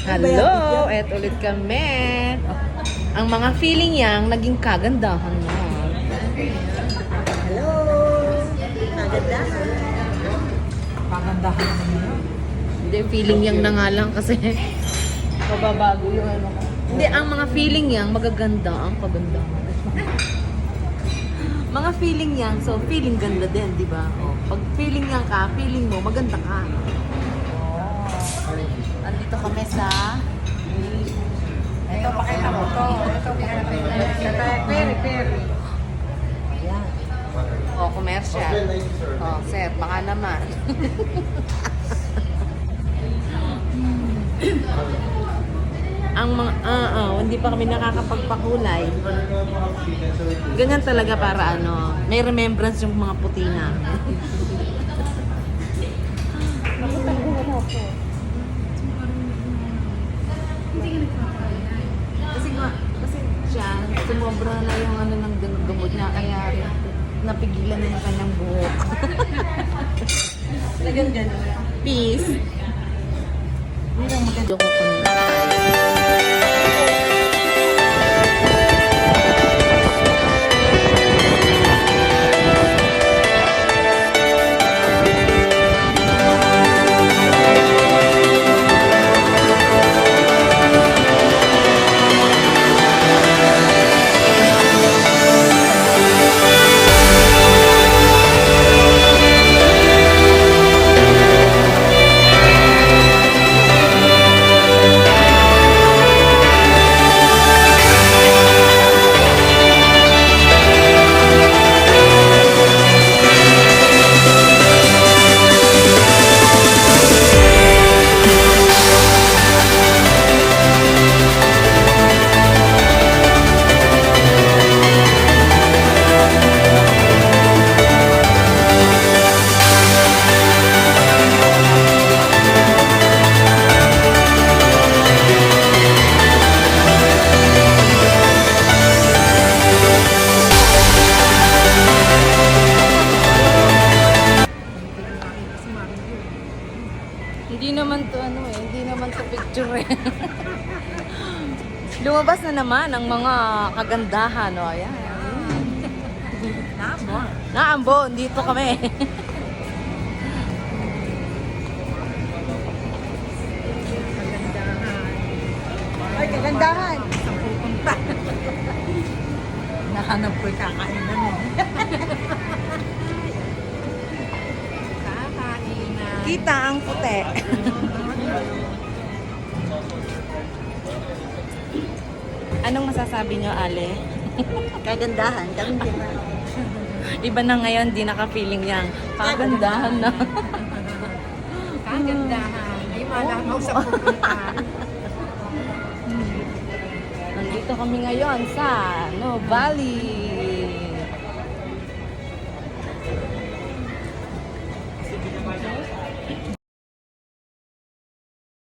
Hello! Eto ulit kami. Ang mga feeling yang naging kagandahan na. Hello! Kagandahan. Pagandahan naman yun. Hindi, feeling yang na nga lang kasi mababago yung ano ko. Hindi, ang mga feeling yang magaganda ang kagandahan. Mga feeling yang, so feeling ganda din, di ba? O, pag feeling yang ka, feeling mo, maganda ka. Andito kami sa... Ito, pakita mo to. Ito, peri. Ayan. O, commercial. O, sir, baka naman. Ang mga, hindi pa kami nakakapagpakulay. Ganyan talaga para ano, may remembrance yung mga puti na. Kasi siya, sumobra na yung ano ng gamot niya, kaya napigilan na yung kanyang buhok. Talagang gano'n. Peace. Hindi lang maganda. Joke ko na. Hindi naman to picture eh. Lumabas na naman ang mga kagandahan, o ayan. Naambon. Naambon, dito kami. Ay, kagandahan. Saan pupunta? Nahanap ko yung kakainan mo. Kakainan. Kita ang puti. Anong masasabi nyo, Ale? Kagandahan. Kagandahan. Iba na ngayon, di naka-feeling yang kagandahan na. Kagandahan. Ay, malamaw sa pupunta. Nandito kami ngayon sa Valley.